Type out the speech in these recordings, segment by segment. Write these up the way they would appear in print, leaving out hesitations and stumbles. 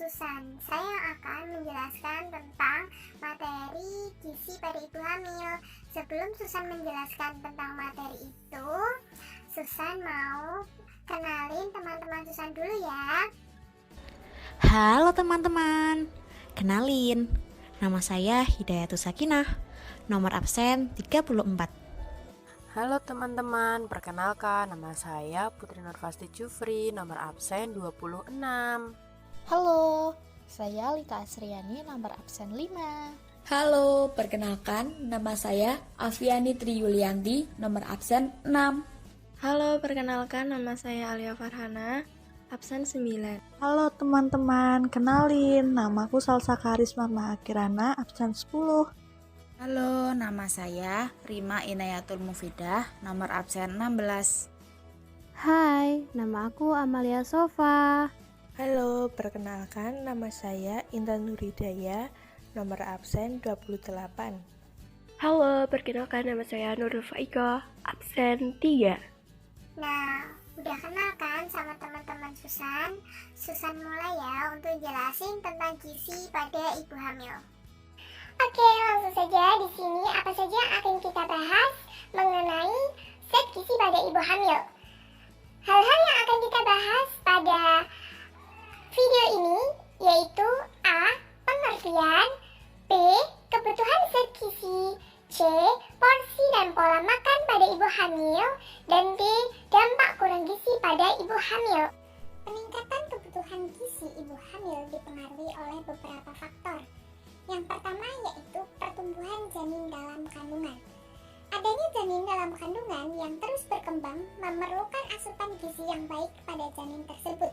Susan. Saya akan menjelaskan tentang materi gizi pada ibu hamil. Sebelum Susan menjelaskan tentang materi itu, Susan mau kenalin teman-teman Susan dulu ya. Halo teman-teman, kenalin, nama saya Hidayatus Sakinah, nomor absen 34. Halo teman-teman, perkenalkan nama saya Putri Nurfasti Jufri, nomor absen 26. Halo, saya Lita Asriani, nomor absen 5. Halo, perkenalkan nama saya Afiani Triyulianti, nomor absen 6. Halo, perkenalkan nama saya Alia Farhana, absen 9. Halo teman-teman, kenalin, namaku Salsa Karisma Mahakirana, absen 10. Halo, nama saya Rima Inayatul Mufidah, nomor absen 16. Hai, nama aku Amalia Sofa. Halo, perkenalkan nama saya Intan Nuridaya, nomor absen 28. Halo, perkenalkan nama saya Nurul Faiko, absen 3. Nah, udah kenal kan sama teman-teman Susan? Susan mulai ya untuk jelasin tentang gizi pada ibu hamil. Oke, langsung saja di sini apa saja yang akan kita bahas mengenai zat gizi pada ibu hamil. Hal-hal yang akan kita bahas pada video ini yaitu A. Pengertian, B. Kebutuhan zat gizi, C. Porsi dan pola makan pada ibu hamil, dan D. Dampak kurang gizi pada ibu hamil. Peningkatan kebutuhan gizi ibu hamil dipengaruhi oleh beberapa faktor. Yang pertama yaitu pertumbuhan janin dalam kandungan. Adanya janin dalam kandungan yang terus berkembang memerlukan asupan gizi yang baik pada janin tersebut.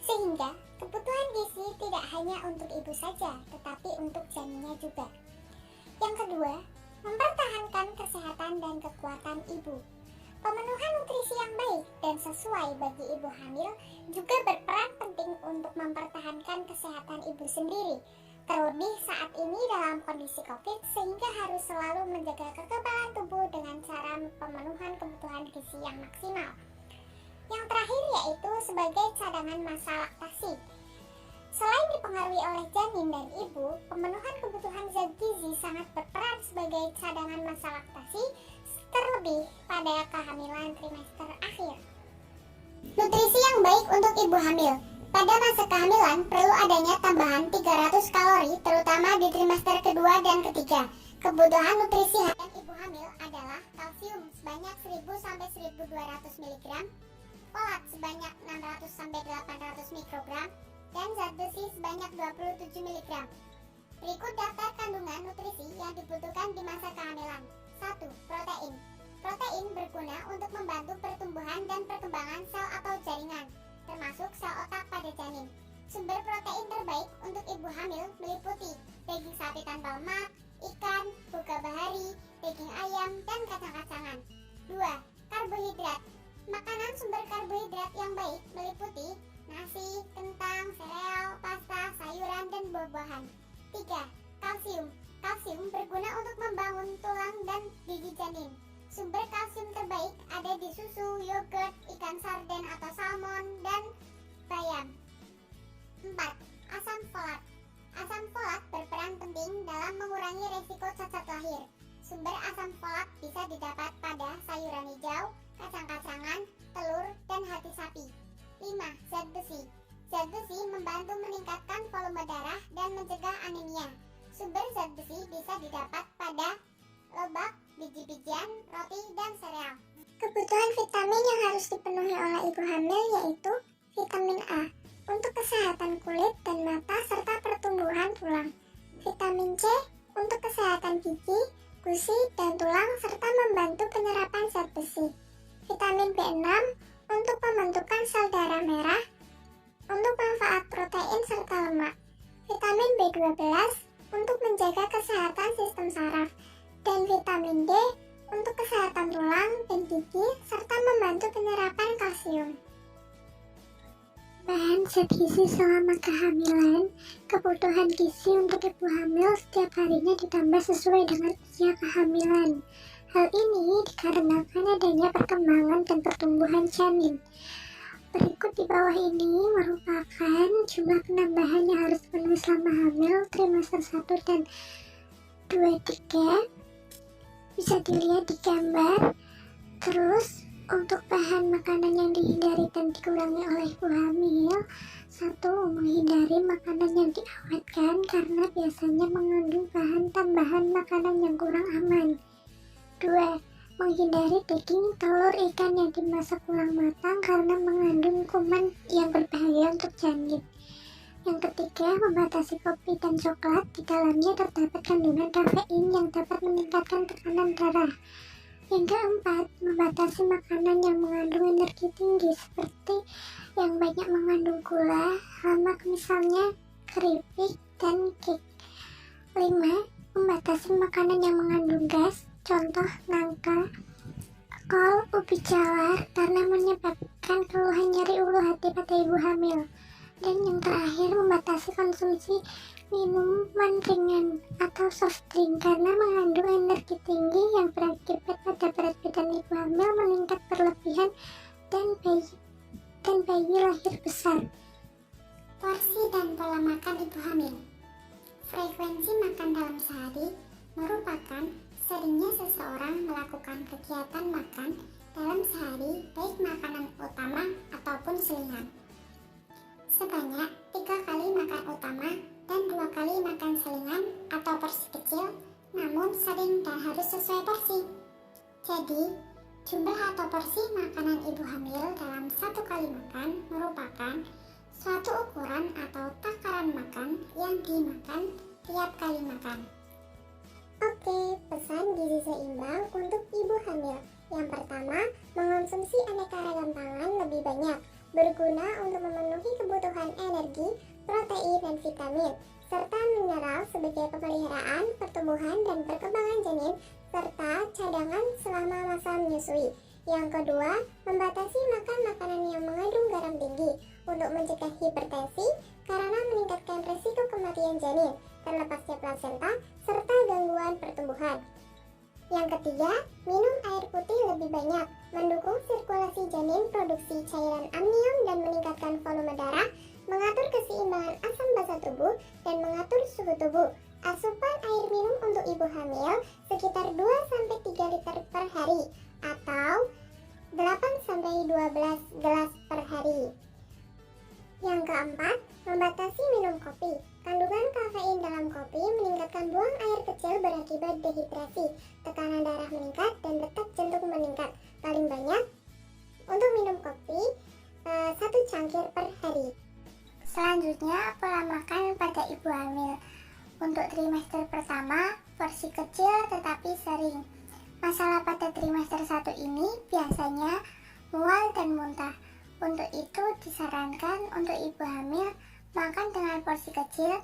Sehingga kebutuhan gizi tidak hanya untuk ibu saja, tetapi untuk janinnya juga. Yang kedua, mempertahankan kesehatan dan kekuatan ibu. Pemenuhan nutrisi yang baik dan sesuai bagi ibu hamil juga berperan penting untuk mempertahankan kesehatan ibu sendiri. Terlebih saat ini dalam kondisi COVID, sehingga harus selalu menjaga kekebalan tubuh dengan cara pemenuhan kebutuhan gizi yang maksimal. Yang terakhir yaitu sebagai cadangan masa laktasi. Selain dipengaruhi oleh janin dan ibu, pemenuhan kebutuhan zat gizi sangat berperan sebagai cadangan masa laktasi, terlebih pada kehamilan trimester akhir. Nutrisi yang baik untuk ibu hamil. Pada masa kehamilan perlu adanya tambahan 300 kalori terutama di trimester kedua dan ketiga. Kebutuhan nutrisi harian ibu hamil adalah kalsium sebanyak 1000-1200 mg, folat sebanyak 600-800 mikrogram, dan zat besi sebanyak 27 mg. Berikut daftar kandungan nutrisi yang dibutuhkan di masa kehamilan. 1. Protein. Protein berguna untuk membantu pertumbuhan dan perkembangan sel atau jaringan, termasuk sel otak pada janin. Sumber protein terbaik untuk ibu hamil meliputi daging sapi tanpa lemak, ikan, boga bahari, daging ayam, dan kacang-kacangan. 2. Karbohidrat. Makanan sumber karbohidrat yang baik meliputi nasi, kentang, sereal, pasta, sayuran, dan buah-buahan. 3. Kalsium. Kalsium berguna untuk membangun tulang dan gigi janin. Sumber kalsium terbaik ada di susu, yogurt, ikan sarden atau salmon, dan bayam. 4. Asam folat. Asam folat berperan penting dalam mengurangi resiko cacat lahir. Sumber asam folat bisa didapat pada sayuran hijau, kacang-kacangan, telur, dan hati sapi. 5. Zat besi. Zat besi membantu meningkatkan volume darah dan mencegah anemia. Sumber zat besi bisa didapat pada lebak, biji-bijian, roti, dan sereal. Kebutuhan vitamin yang harus dipenuhi oleh ibu hamil yaitu vitamin A untuk kesehatan kulit dan mata serta pertumbuhan tulang. Vitamin C untuk kesehatan gigi, gusi, dan tulang serta membantu penyerapan zat besi. Vitamin B6 untuk pembentukan sel darah merah, untuk manfaat protein serta lemak. Vitamin B12 untuk menjaga kesehatan sistem saraf, dan vitamin D untuk kesehatan tulang dan gigi serta membantu penyerapan kalsium. Bahan zat gizi selama kehamilan. Kebutuhan gizi untuk ibu hamil setiap harinya ditambah sesuai dengan usia kehamilan. Hal ini dikarenakan adanya perkembangan dan pertumbuhan janin. berikut di bawah ini merupakan jumlah penambahan yang harus dipenuhi selama hamil trimester 1 dan 2-3. Bisa dilihat di gambar. Terus untuk bahan makanan yang dihindari dan dikurangi oleh ibu hamil: 1. Menghindari makanan yang diawetkan karena biasanya mengandung bahan tambahan makanan yang kurang aman. 2. Menghindari daging, telur, ikan yang dimasak kurang matang karena mengandung kuman yang berbahaya untuk janin. Yang ketiga, membatasi kopi dan coklat. Di dalamnya terdapat kandungan kafein yang dapat meningkatkan tekanan darah. Yang keempat, membatasi makanan yang mengandung energi tinggi seperti yang banyak mengandung gula, lemak misalnya keripik dan cake. 5. Membatasi makanan yang mengandung gas, contoh nangka, kol, ubi jalar karena menyebabkan keluhan nyeri ulu hati pada ibu hamil. Dan yang terakhir, membatasi konsumsi minuman ringan atau soft drink karena mengandung energi tinggi yang berakibat pada berat badan ibu hamil meningkat berlebihan dan bayi lahir besar. Porsi dan pola makan ibu hamil. Frekuensi makan dalam sehari merupakan seringnya seseorang melakukan kegiatan makan dalam sehari, baik makanan utama ataupun selingan. Sebanyak 3 kali makan utama dan 2 kali makan selingan atau porsi kecil, namun sering dan harus sesuai porsi. Jadi, jumlah atau porsi makanan ibu hamil dalam 1 kali makan merupakan suatu ukuran atau takaran makan yang dimakan tiap kali makan. Oke, pesan gizi seimbang untuk ibu hamil. Yang pertama, mengonsumsi aneka ragam pangan lebih banyak, berguna untuk memenuhi kebutuhan energi, protein, dan vitamin, serta mineral sebagai pemeliharaan, pertumbuhan, dan perkembangan janin, serta cadangan selama masa menyusui. Yang kedua, membatasi makan makanan yang mengandung garam tinggi untuk mencegah hipertensi karena meningkatkan resiko kematian janin, terlepasnya plasenta, serta gangguan pertumbuhan. Yang ketiga, minum air putih lebih banyak, mendukung sirkulasi janin, produksi cairan amnion, dan meningkatkan volume darah, mengatur keseimbangan asam basa tubuh, dan mengatur suhu tubuh. Asupan air minum untuk ibu hamil sekitar 2-3 liter per hari, atau 8-12 gelas per hari. Yang keempat, membatasi minum kopi. Kandungan kafein dalam kopi meningkatkan buang air kecil berakibat dehidrasi, tekanan darah meningkat, dan detak jantung meningkat. Paling banyak untuk minum kopi 1 cangkir per hari. Selanjutnya, pola makan pada ibu hamil. Untuk trimester pertama, porsi kecil tetapi sering. Masalah pada trimester 1 ini biasanya mual dan muntah. Untuk itu disarankan untuk ibu hamil makan dengan porsi kecil,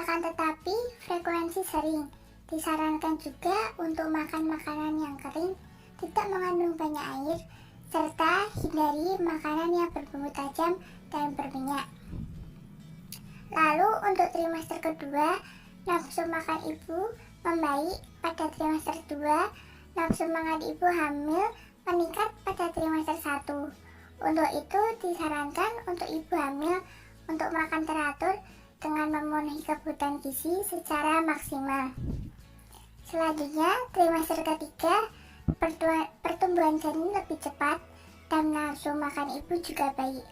akan tetapi frekuensi sering. Disarankan juga untuk makan makanan yang kering, tidak mengandung banyak air, serta hindari makanan yang berbumbu tajam dan berminyak. Lalu untuk trimester kedua, nafsu makan ibu membaik pada trimester 2, nafsu makan ibu hamil meningkat pada trimester 1. Untuk itu disarankan untuk ibu hamil untuk makan teratur dengan memenuhi kebutuhan gizi secara maksimal. Selanjutnya, trimester ketiga, pertumbuhan janin lebih cepat dan nafsu makan ibu juga baik.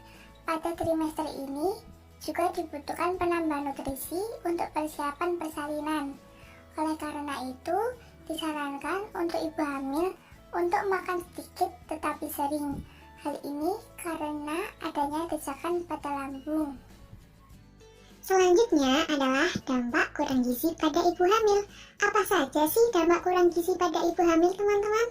Pada trimester ini juga dibutuhkan penambahan nutrisi untuk persiapan persalinan. Oleh karena itu, disarankan untuk ibu hamil untuk makan sedikit tetapi sering. Hal ini karena adanya desakan pada lambung. Selanjutnya adalah dampak kurang gizi pada ibu hamil. Apa saja sih dampak kurang gizi pada ibu hamil, teman-teman?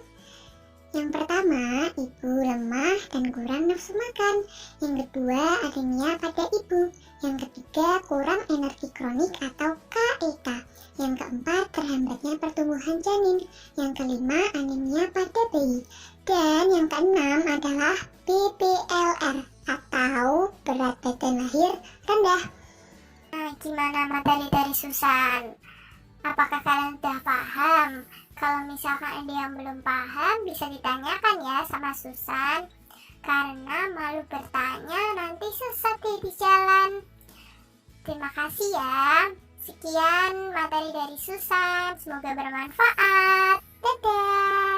Yang pertama, ibu lemah dan kurang nafsu makan. Yang kedua, anemia pada ibu. Yang ketiga, kurang energi kronik atau KEK. Yang keempat, terhambatnya pertumbuhan janin. Yang kelima, anemia pada bayi. Dan yang keenam adalah BBLR atau berat badan lahir rendah. Nah, gimana materi dari Susan? Apakah kalian sudah paham? Kalau misalkan ada yang belum paham, bisa ditanyakan ya sama Susan. Karena malu bertanya Terima kasih ya. Sekian materi dari Susan, semoga bermanfaat. Dadah.